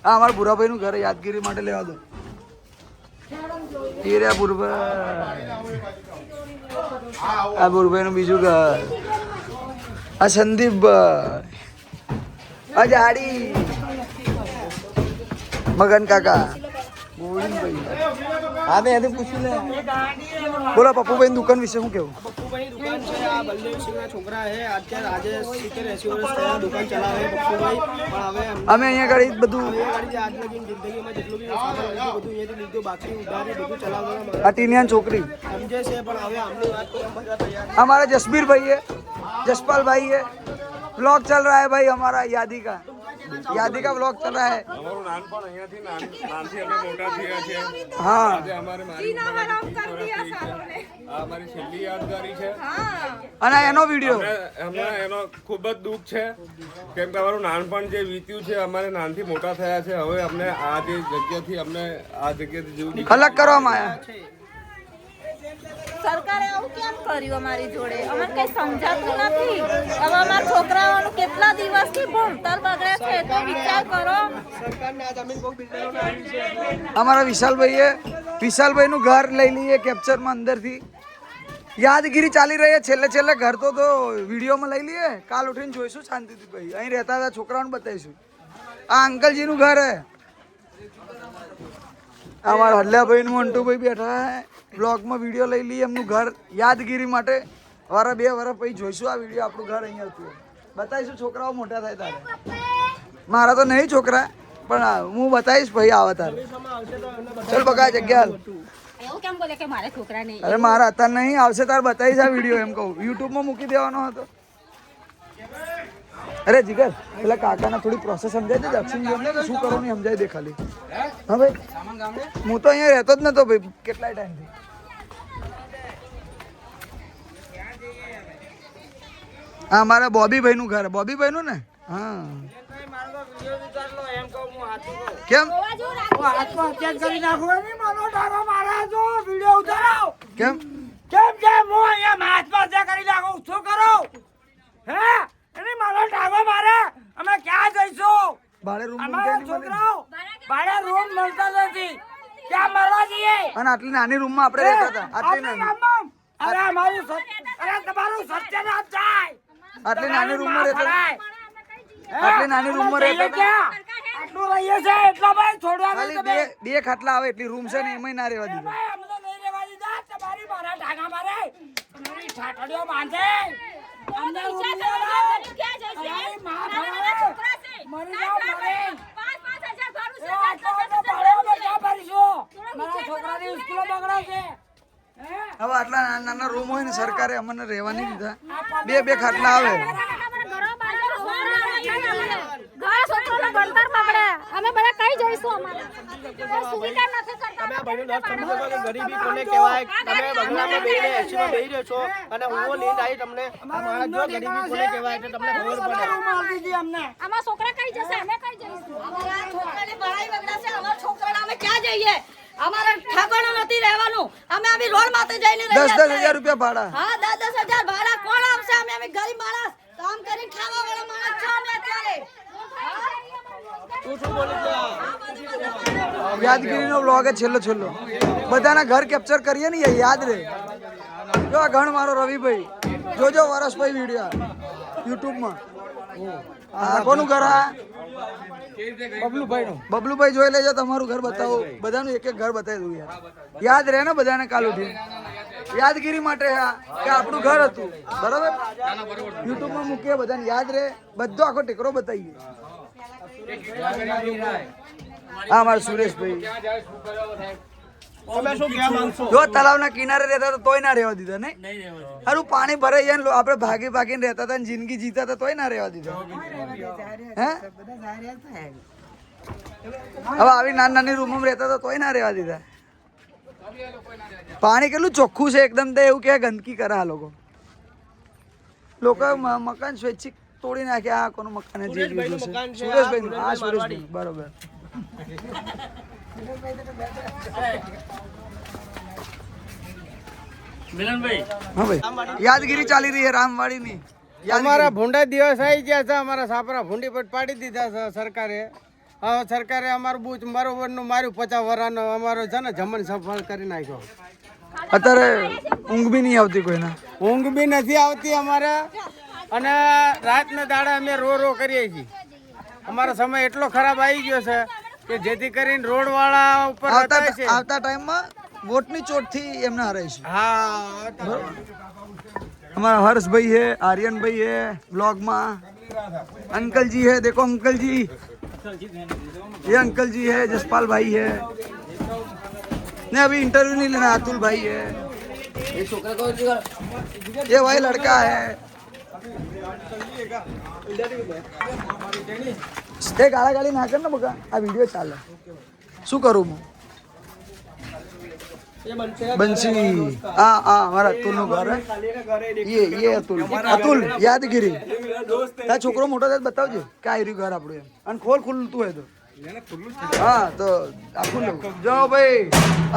Speaker 1: હા અમારા ભૂરાભાઈનું ઘર યાદગીરી માટે લેવા દો. એ રહ્યા ભૂરભાઈ. આ ભૂરભાઈનું બીજું ઘર. આ સંદીપભાઈ. આ જાડી મગન કાકા. ગોવિંદભાઈ હા મેં એને પૂછ્યું ને. બોલો પપ્પુભાઈ દુકાન વિશે શું કેવું.
Speaker 9: પપ્પુભાઈ દુકાન છે. આ બલદેવસિંહના છોકરા છે. અત્યારે આજે 70-80 વર્ષ થયા દુકાન ચલાવે પપ્પુભાઈ. પણ હવે
Speaker 1: અમે અહીંયા ગાડી બધું
Speaker 9: આજ લગી જિંદગીમાં જેટલું બી સામાન લીધું બધું અહીંયાથી લીધું બાકી ઉધારી બધું ચલાવવાનું
Speaker 1: આ ટીનિયાન છોકરી
Speaker 9: સમજે છે. પણ હવે આમની વાત કરવા બધા તૈયાર.
Speaker 1: हमारा जसबीर भाई है. जसपाल भाई है. ब्लॉग चल रहा है भाई हमारा यादी का. यादी का ब्लॉग चल रहा है।
Speaker 12: અમારું નાનપણ અહીંયાથી નાનથી અમે મોટા થયા છે.
Speaker 1: हाँ
Speaker 12: આજે અમારે મારી આ અમારી છેલ્લી યાદગારી છે.
Speaker 1: અને એનો વિડીયો
Speaker 12: અમને એનો ખૂબ જ દુઃખ છે કેમ કે અમારું નાનપણ જે વીત્યું છે અમારે નાનથી મોટા થયા છે. હવે અમને આ જે જગ્યાથી અમને આ જગ્યાથી જેવું
Speaker 1: અલગ કરવામાં આવ્યા.
Speaker 6: સરકારે આવું કેમ કર્યું અમારી જોડે? અમને કઈ સમજાતું નથી. હવે અમારા છોકરાઓનું કેટલા દિવસથી ભણતર બગડે છે તો વિચાર કરો.
Speaker 1: અમારા વિશાલભાઈ નું ઘર લઈ લઈએ કેપ્ચરમાં અંદરથી. યાદગીરી ચાલી રહી છે. છેલ્લે ઘર તો વિડીયોમાં લઈ લઈએ. કાલ ઉઠીને જોઈશું શાંતિથી ભાઈ. અહીં રહેતા હતા છોકરાઓને બતાવીશું. આ અંકલજીનું ઘર હે. અમારા હલ્લાભાઈ નું મંટુભાઈ બેઠા હે. બ્લોગમાં વિડીયો લઈ લઈએ એમનું ઘર યાદગીરી માટે. વારા 2 વર્ષ પછી જોઈશું આ વિડીયો. આપણું ઘર અહીંયા હતું બતાવીશું. છોકરાઓ મોટા થાય તારે. મારા તો નહીં છોકરા પણ હું બતાવીશ ભાઈ આવે તારે. ચલ બકા જગ્યા
Speaker 6: એવું કેમ બોલે કે મારે છોકરા નહીં?
Speaker 1: અરે મારા અત્યારે નહીં આવશે તાર બતાવીશ આ વિડીયો. એમ કહું યુટ્યુબમાં મૂકી દેવાનો હતો. અરે જીગર પેલા કાકાને થોડી પ્રોસેસ સમજાય દે. દક્ષિણ શું કરવાનું સમજાય દે ખાલી. હા ભાઈ હું તો અહીંયા રહેતો જ નતો ભાઈ કેટલાય ટાઈમથી. હા મારા બોબીભાઈ નું ઘર. બોબીભાઈ નું ને? હા કેમ કેમ
Speaker 2: કેમ કેમ હું અહીંયા આત્મહત્યા કરી નાખું? શું કરું? હે એની મારો ડાગો મારે. અમે ક્યાં જઈશું?
Speaker 1: ભાડે રૂમ
Speaker 2: અમારા છોકરાઓ ભાડે રૂમ મળતા નથી. ક્યાં મરવા જઈએ?
Speaker 1: અને આટલી નાની રૂમ માં આપણે રહેતા હતા. આટલી નાની
Speaker 2: અરે અમારું અરે તમારું સત્યનાશ જાય.
Speaker 1: આટલી નાની રૂમ માં રહેતા. આટલી નાની રૂમ માં રહેતા હતા.
Speaker 2: આટલું રહીએ છે એટલા ભાઈ છોડવા
Speaker 1: ખાલી બે ખાટલા આવે એટલી રૂમ છે ને એમાંય ના રહેવા દીધા.
Speaker 2: અમને નહીં રહેવા દીધા. તમારી મારા ડાગા મારે તમારી ઠાઠડીઓ બાંધે. અમને રૂમ ક્યાં જઈશે? માં ભણાવે મરી જાવ મારે 5,000 ભાડું છે. ક્યાં ભરીશું? મારા છોકરાની સ્કૂલો બગડે છે.
Speaker 1: હવે આટલા નાના રૂમ હોય ને સરકારે અમને રહેવા નહીં દીધા. બે ખાટલા આવે.
Speaker 6: અમે બધા કઈ જઈશું? અમારે સુવિધા નથી કરતા.
Speaker 9: ગરીબી કોને કહેવાય? તમે બંગલામાં બેહીને એસીમાં બેહી રહ્યો છો અને હું નીંદ આવી તમને આ માણસ જો ગરીબી કોને કહેવાય એટલે તમને ખબર પડે.
Speaker 6: અમારા છોકરા કઈ જશે? અમે કઈ જઈશું? અમારા છોકરાની ભણાઈ બગડાશે. અમારા છોકરાને અમે ક્યાં જઈએ? અમારે ઠાકોરનો નથી રહેવાનું. અમે આવી રોડ માથે જઈને રહીએ.
Speaker 1: 10,000 રૂપિયા ભાડા.
Speaker 6: હા 10,000 ભાડા કોણ આપશે? અમે ગરીબ માણસ કામ કરીને ખાવા વાળા માણસ છો અમે અત્યારે.
Speaker 1: યાદગીરી નો બ્લોગ છેલ્લો બધાના ઘર કેપ્ચર કરીએ ને યાદ રહે. જો આ ઘણ મારો રવિભાઈ જોજો વરસભાઈ વિડીયો યુટ્યુબમાં. આ કોનું ઘર? આ બબલુભાઈ જોઈ લેજો. તમારું ઘર બતાવો. બધાનું એક ઘર બતાવી દઉં યાર. યાદ રહે ને બધાને કાલ ઉઠી. યાદગીરી માટે કે આપણું ઘર હતું બરાબર. યુટ્યુબમાં મૂકીએ બધાને યાદ રહે. બધો આખો ટેકરો બતાવીએ. હા મારા સુરેશભાઈ જો તલાવના કિનારે રહેતા તો તોય ના રહેવા દીધા નહીં. હારું પાણી ભરાઈ જાય ને આપણે ભાગીને રહેતા હતા જિંદગી જીતા હતા તોય ના રહેવા દીધા. હે હવે આવી નાની રૂમમાં રહેતા હતા તોય ના રહેવા દીધા. પાણી કેટલું ચોખ્ખું છે એકદમ. તો એવું કે ગંદકી કરે આ લોકો મકાન સ્વૈચ્છિક તોડી નાખે. આ કોનું મકાન છે? સુરેશભાઈ. હા સુરેશભાઈ બરોબર.
Speaker 11: મિલનભાઈ
Speaker 1: હા ભાઈ યાદગીરી ચાલી રહી છે રામવાડી ની.
Speaker 5: અમારા ભૂંડા દિવસ આવી ગયા છે. અમારા સાપરા ભૂંડી પર પાડી દીધા છે સરકારે. હવે સરકારે અમારું બુચ બરોબર નું માર્યું 50 વર્ષનો અમારો છે ને જમણ સફળ કરી નાખ્યો.
Speaker 1: અત્યારે ઊંઘ બી નહીં આવતી કોઈને.
Speaker 5: ઊંઘ બી નથી આવતી અમારે. અને રાતના દાડા અમે રો કરીએ છીએ. અમારો સમય એટલો ખરાબ આવી ગયો છે કે જેથી કરીને રોડ વાળા ઉપર
Speaker 1: આવતા ટાઈમમાં વોટની ચોટથી એમને હરાઈશું.
Speaker 5: હા
Speaker 1: हमारा हर्ष भाई है, आर्यन भाई है ब्लॉग में, अंकल जी है, देखो अंकल जी, ये अंकल जी है, जसपाल भाई है, नहीं अभी इंटरव्यू नहीं लेना, अतुल भाई है, ये भाई लड़का है, તે ગાળા ના કર ને બકા, આ વિડીયો ચાલે. શું કરું હું? બંસી હા મારા અતુલનું ઘર એ અતુલ યાદગીરી. તારા છોકરો મોટો થાય બતાવજે કે આ રહ્યું ઘર આપણું એમ. અને ખુલતું હોય તો હા તો આખું લઉં. જો ભાઈ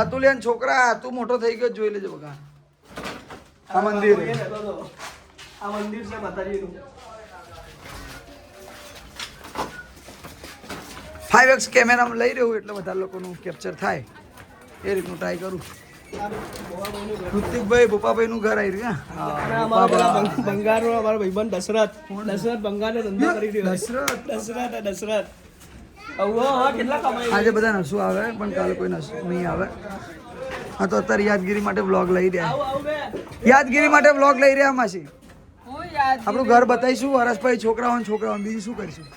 Speaker 1: અતુલિયાન છોકરા, તું મોટો થઈ ગયો જોઈ લેજો બકા. આ મંદિર
Speaker 9: આ મંદિર છે માતાજીનું.
Speaker 1: 5x કેમેરામાં લઈ રહ્યું એટલે વધારે લોકોનું કેપ્ચર થાય એ રીતનું ટ્રાય કરું. ઋતિકભાઈ ભોપાભાઈ નું ઘર આવી રહ્યું.
Speaker 9: બંગાળનો અમારો ભાઈબંધ દશરથ બંગાળનો ધંધો કરી રહ્યો. દશરથ કેટલા કમાય.
Speaker 1: આજે બધા નસું આવે પણ કાલે કોઈ નસું નહીં આવે. હા તો અત્યારે યાદગીરી માટે વ્લોગ લઈ રહ્યા. યાદગીરી માટે વ્લોગ લઈ રહ્યા માસી. આપણું ઘર બતાવીશું, હરસભાઈ છોકરાઓ બીજું શું કરીશું.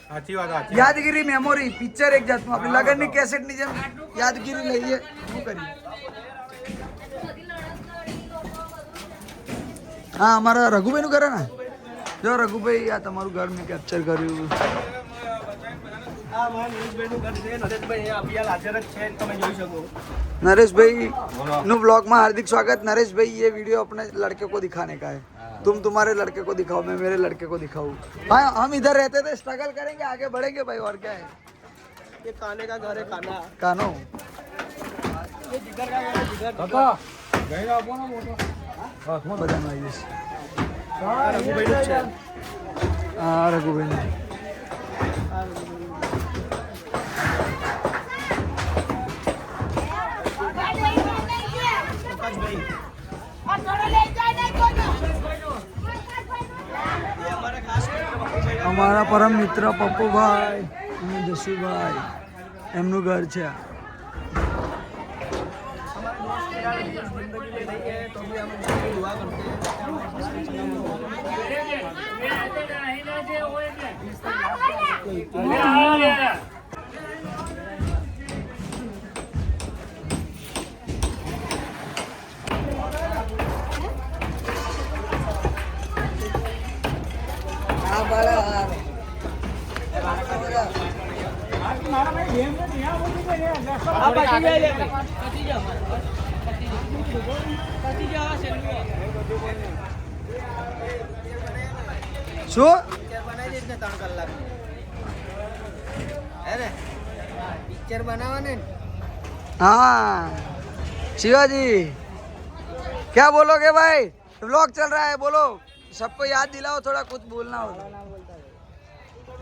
Speaker 1: યાદગીરી મેમોરી પિક્ચર એક જાતનું આપણે લગનની કેસેટની જેમ યાદગીરી લઈએ. શું કરીએ? હા અમારા રઘુભાઈ નું ઘર ને. જો રઘુભાઈ આ તમારું ઘર મેં કેપ્ચર કર્યું. नरेश भाई नु ब्लॉग में हार्दिक स्वागत. नरेश भाई ये वीडियो अपने लड़के को दिखाने का है. तुम तुम्हारे लड़के को दिखाओ, मैं मेरे लड़के को दिखाऊं. हाँ हम इधर रहते थे, स्ट्रगल करेंगे, आगे बढ़ेंगे भाई. और क्या है?
Speaker 9: ये काने का घर है.
Speaker 1: कानो
Speaker 9: ये जिगर का घर है. जिगर
Speaker 1: रघुभाई અમારા પરમ મિત્ર પપ્પુભાઈ અને જશુભાઈ એમનું ઘર છે. શું
Speaker 9: પિક્ચર બનાવવાને.
Speaker 1: हाँ शिवाजी क्या बोलोगे भाई? व्लॉग चल रहा है, बोलो. सबको याद दिलाओ, थोड़ा कुछ बोलना हो.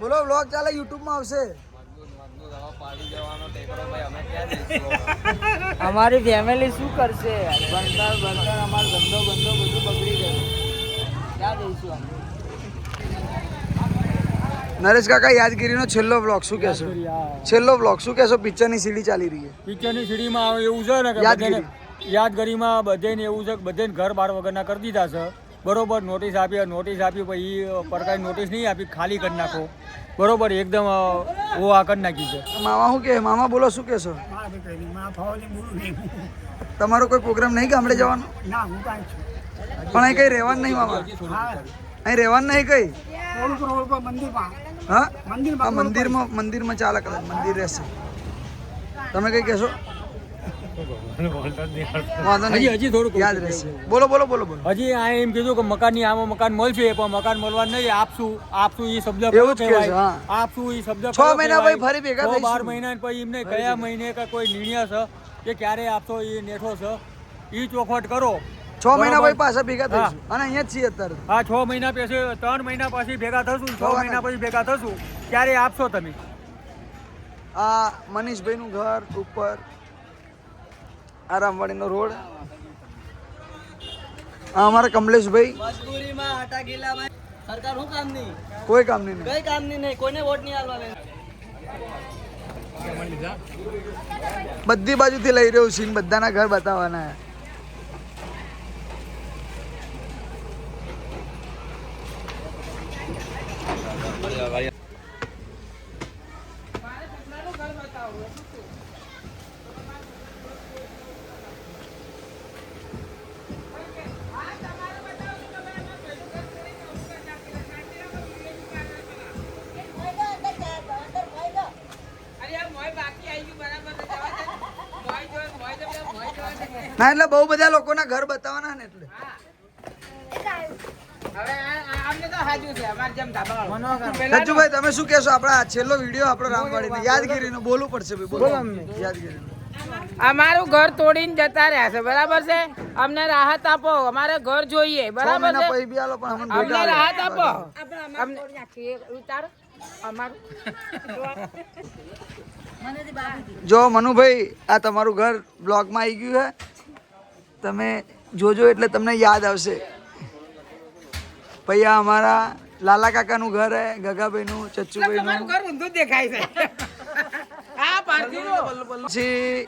Speaker 1: बोलो व्लॉग चाले यूट्यूब में આવશે.
Speaker 2: અમારી ફેમિલી શું કરશે? ભણતર અમારો ધંધો બધું બગડી ગયું. ક્યાં જઈશું અમે?
Speaker 1: નરેશ કાકા યાદગીરીનો છેલ્લો વ્લોગ શું કહેશો? છેલ્લો વ્લોગ શું કહેશો? પિક્ચરની સીડી ચાલી રહી છે.
Speaker 10: પિક્ચરની સીડીમાં એવું છે ને કે યાદગીરીમાં બધાને એવું છે કે બધાને ઘર બાર વગરના કરી દીધા છે. બરોબર નોટિસ આપી પછી પ્રકારની નોટિસ નહીં આપી, ખાલી કરી નાખો. બરોબર એકદમ ઓ આ કરી નાખી છે.
Speaker 1: મામા શું કહે? મામા બોલો શું કહેશો? તમારો કોઈ પ્રોગ્રામ નહીં ગામડે જવાનો? પણ અહીં કઈ રહેવાનું નહીં મામા? અહીં રહેવાનું નહીં કઈ? હા મંદિરમાં ચાલે કદાચ મંદિર રહેશે. તમે કઈ કહેશો?
Speaker 10: હજી થોડુંક
Speaker 1: યાદ રહેશે. બોલો બોલો બોલો બોલો.
Speaker 10: હજી આ એમ કીધું કે મકાનની આમાં મકાન મળશે પણ મકાન મળવા નહીં. આપશું એ શબ્દ
Speaker 1: એવું જ કહેવાય.
Speaker 10: આપશું એ શબ્દ
Speaker 1: 6 મહિના પછી ફરી ભેગા થઈશું.
Speaker 10: 12 મહિના પછી એમને કયા મહિને કે કોઈ નિર્ણય છે કે ક્યારે આપશો એ નેઠો છે એ ચોખવટ કરો.
Speaker 1: 6 મહિના પછી પાછા ભેગા થઈશું અને અહીંયા જ છીએ અત્યારે.
Speaker 10: હા 6 મહિના પછી 3 મહિના પછી ભેગા થશું. 6 મહિના પછી ભેગા થશું. ક્યારે આપશો તમે?
Speaker 1: આ મનીષભાઈનું ઘર ઉપર, આ રામવાડીનો રોડ. આ અમારા કમલેશભાઈ.
Speaker 9: મજબૂરીમાં આટા ગીલા ભાઈ. સરકાર શું કામ નહીં?
Speaker 1: કોઈ કામ નહીં.
Speaker 9: કઈ કામ નહીં, કોઈને વોટ નહીં આલવા.
Speaker 1: બધી બાજુથી લઈ રહ્યું સીન, બધાના ઘર બતાવવાના. ના એટલે બહુ બધા લોકોના ઘર બતાવવાના ને એટલે સજ્જુભાઈ તમે શું કહેશો? આપણા છેલ્લો વિડીયો આપણો રામવાડીનો યાદગીરીનો બોલવું પડશે ભાઈ, બોલો યાદગીરીનો.
Speaker 2: અમારું ઘર તોડીને જતા રહ્યા છે, બરાબર છે? અમને રાહત આપો, અમારે ઘર જોઈએ, બરાબર છે?
Speaker 1: પછી બી આલો પણ અમને
Speaker 2: અમને
Speaker 1: ભેગા
Speaker 2: રાહત આપો.
Speaker 1: જો મનુભાઈ આ તમારું ઘર બ્લોગમાં આવી ગયું છે, તમે જોજો એટલે તમને યાદ આવશે. પછી આ અમારા લાલા કાકાનું ઘર હે, ગગાભાઈનું, ચચ્ચુભાઈનું,
Speaker 2: ઘર ઊંધું દેખાય છે. આ પાર્કિંગ
Speaker 1: પછી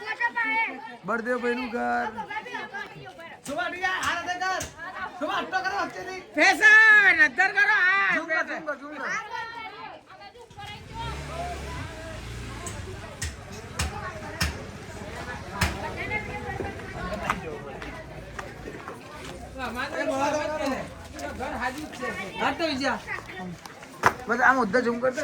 Speaker 1: બળદેવભાઈનું ઘર,
Speaker 2: ફેશન અધર કરો.
Speaker 1: બધા આમ ઉદ્ધર ઝૂમ કરતો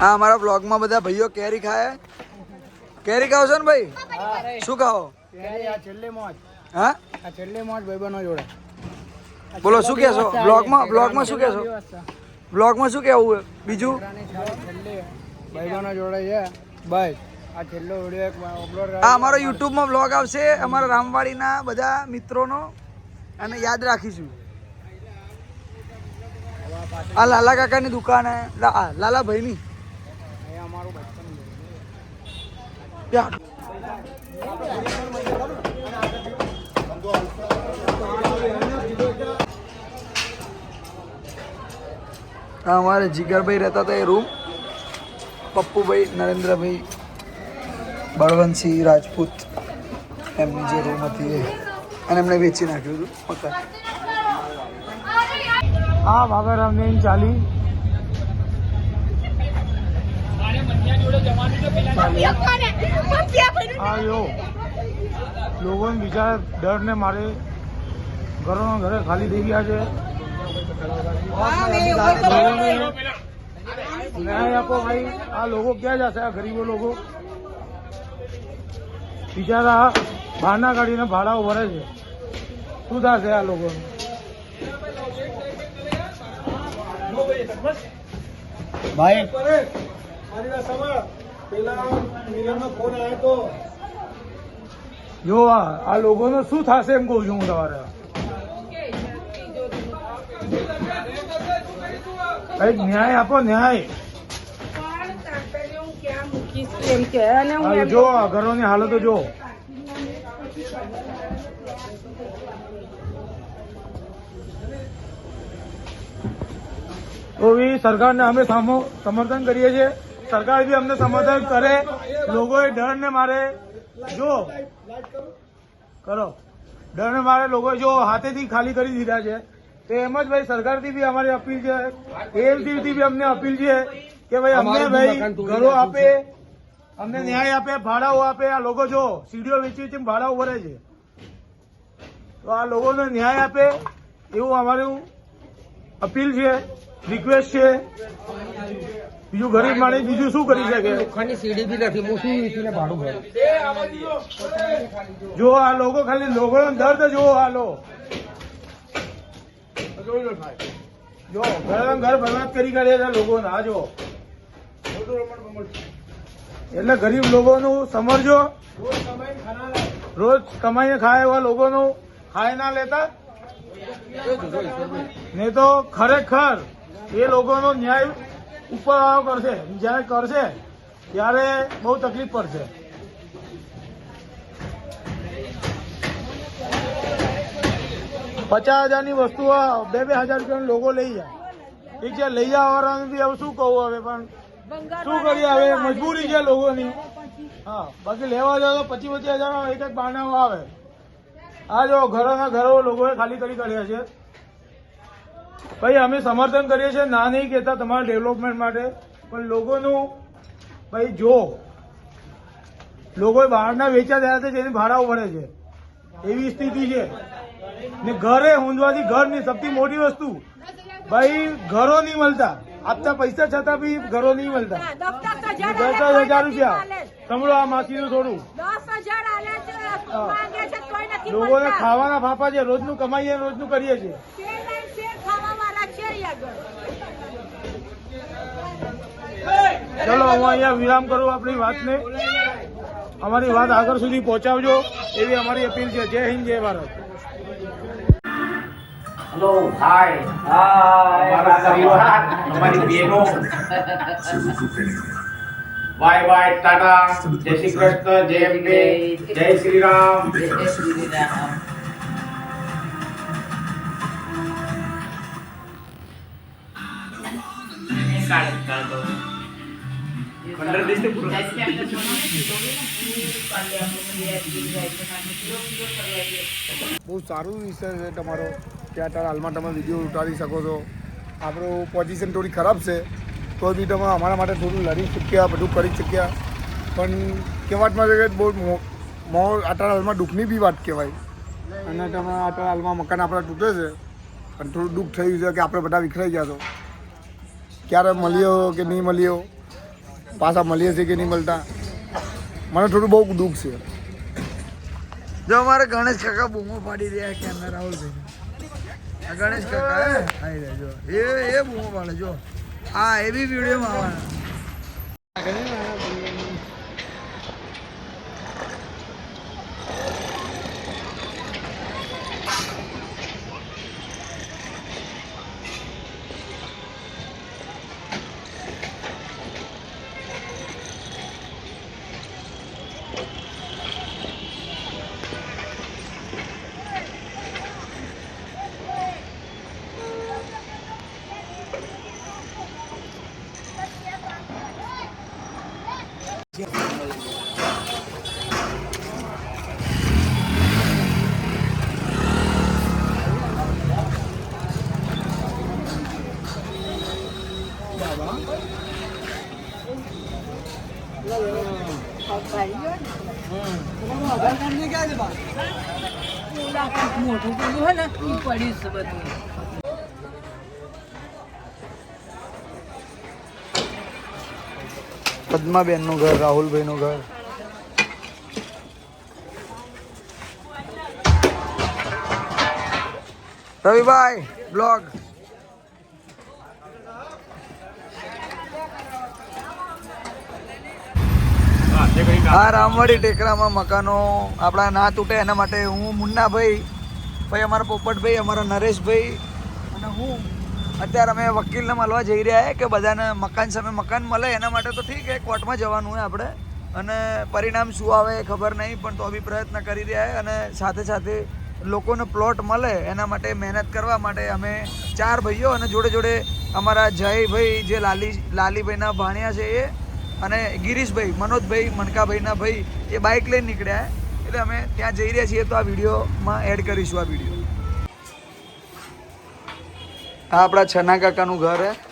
Speaker 1: હા અમારા બ્લોગમાં બધા ભાઈઓ કેરી ખાય. કેરી ખાવ છો ને ભાઈ? શું ખાઓ? હા બોલો શું કહેશો? બ્લોગમાં શું કહેશો? બ્લોગમાં શું કહેવું બીજું? આ અમારો યુટ્યુબમાં બ્લોગ આવશે અમારા રામવાડીના બધા મિત્રોનો, અને યાદ રાખીશું. આ લાલા કાકાની દુકાન હે, લાલા ભાઈની. हमारे जिगर भाई रहता था ये रूम, पप्पू भाई, नरेंद्र भाई, बलवंत सिंह राजपूत एमनी जो रूम थी અને એમને વેચી નાખ્યું હતું મકાન.
Speaker 10: આ વાઘારામ ને ચાલી લોકો બીજા ડર ને મારે ઘરોના ઘરે ખાલી થઈ ગયા છે. ન્યાય આપો ભાઈ. આ લોકો ક્યાં જશે? આ ગરીબો લોકો બિચારા બહારના ગાડીને ભાડાઓ ભરે છે. શું થશે આ લોકોને? ભાઈ જો આ લોકોનો શું થશે એમ કહું છું હું તમારે. કઈક ન્યાય આપો, ન્યાય. જો આ ઘરોની હાલતો જો. તો બી સરકારને અમે સમર્થન કરીએ છીએ. સરકાર બી અમને સમર્થન કરે. લોકોએ ડર ને મારે જો કરો, ડર ને મારે લોકો જો હાથેથી ખાલી કરી દીધા છે. તો એમ જ ભાઈ સરકારથી બી અમારી અપીલ છે, એલથી બી અમને અપીલ છે કે ભાઈ અમને ભાઈ ઘરો આપે, અમને ન્યાય આપે, ભાડાઓ આપે. આ લોકો જો સીડીઓ વેચી છે, ભાડાઓ ભરે છે. તો આ લોકોને ન્યાય આપે એવું અમારું અપીલ છે, રિક્વેસ્ટ છે. બીજું ગરીબ માણસ બીજું શું કરી શકે? સીડી બી નથી, ભાડું ભરે. જો આ લોકો ખાલી લોકોનો દર્દ જુઓ. આ લો જો ઘર બરબાદ કરી કાઢ્યા છે લોકોને. આ જો એટલે ગરીબ લોકોનું સમરજો. રોજ કમાઈને ખાય એવા લોકોનું ખાય ના લેતા, નહીં તો ખરેખર એ લોકોનો ન્યાય ઉપર કરશે. જયારે કરશે ત્યારે બહુ તકલીફ પડશે. ₹50,000 ની વસ્તુઓ 2,000 રૂપિયા લોકો લઈ જાય. ઠીક છે, લઈ જવાવાળાને બી હવે શું કહું હવે, પણ શું કરીએ હવે, મજબૂરી છે લોકોની. હા, બાકી લેવા જાવ તો 25,000 એક બારણાઓ આવે. આ જો ઘરોના ઘરો લોકોએ ખાલી કરી કાઢ્યા છે. ભાઈ અમે સમર્થન કરીએ છીએ, ના નહીં કહેતા તમારા ડેવલપમેન્ટ માટે, પણ લોકોનું
Speaker 4: ભાઈ જો લોકો બહારના વેચા થયા છે જેને ભાડાઓ ભરે છે એવી સ્થિતિ છે ને ઘરે ઊંધવાથી ઘર ની સૌથી મોટી વસ્તુ ભાઈ ઘરો નહીં મળતા આપતા પૈસા છતાં બી ઘરો નહીં મળતા 10,000 રૂપિયા સંભળો આ માસીનું થોડું લોકોને ખાવાના ફાફા છે રોજનું કમાઈએ રોજનું કરીએ છીએ ચલો હું અહીંયા વિરામ કરું આપણી વાતને અમારી વાત આગળ સુધી પહોંચાડજો એવી અમારી અપીલ છે જય હિન્દ જય ભારત
Speaker 5: હેલો હાય અમારા પરિવાર અમારી બહેનો બાય બાય ટાટા જય શ્રી કૃષ્ણ જય અંબે જય શ્રી રામ
Speaker 4: બહુ સારું વિષય છે તમારો કે અત્યારે હાલમાં તમે વિડીયો ઉતારી શકો છો આપણું પોઝિશન થોડી ખરાબ છે તો બી તમે અમારા માટે થોડું લડી શક્યા બધું કરી શક્યા પણ કહેવાતમાં છે કે બહુ અત્યારે હાલમાં દુઃખની બી વાત કહેવાય અને તમે અત્યારે હાલમાં મકાન આપણા તૂટે છે પણ થોડું દુઃખ થયું છે કે આપણે બધા વિખરાઈ ગયા છો ક્યારે મળ્યો કે નહીં મળ્યો પાછા મળીએ છીએ કે નહીં મળતા મને થોડું બહુ દુઃખ છે
Speaker 1: જો અમારે ગણેશ કાકા બૂમો પાડી રહ્યા ક્યાં રાહુલભાઈ ગણેશ કાકા આવી રહ્યા જો એ બૂમો પાડે જો હા એ બી વિડીયોમાં આવવાના પદ્માબેનનું ઘર રાહુલભાઈનું ઘર રવિભાઈ બ્લોગ આ રામવાડી ટેકરામાં મકાનો આપણા ના તૂટે એના માટે હું મુન્નાભાઈ ભાઈ અમારા પોપટભાઈ અમારા નરેશભાઈ અને હું અત્યારે અમે વકીલને મળવા જઈ રહ્યા કે બધાને મકાન સામે મકાન મળે એના માટે તો ઠીક છે કોર્ટમાં જવાનું હોય આપણે અને પરિણામ શું આવે એ ખબર નહીં પણ તો બી પ્રયત્ન કરી રહ્યા છે અને સાથે સાથે લોકોને પ્લોટ મળે એના માટે મહેનત કરવા માટે અમે 4 ભાઈઓ અને જોડે જોડે અમારા જયભાઈ જે લાલીભાઈના ભાણિયા છે એ અને ગિરીશભાઈ મનોજભાઈ મનકાભાઈના ભાઈ એ બાઇક લઈને નીકળ્યા એટલે અમે ત્યાં જઈ રહ્યા છીએ તો આ વિડીયોમાં એડ કરીશું આ વિડીયો આ આપણા છના કાકાનું ઘર છે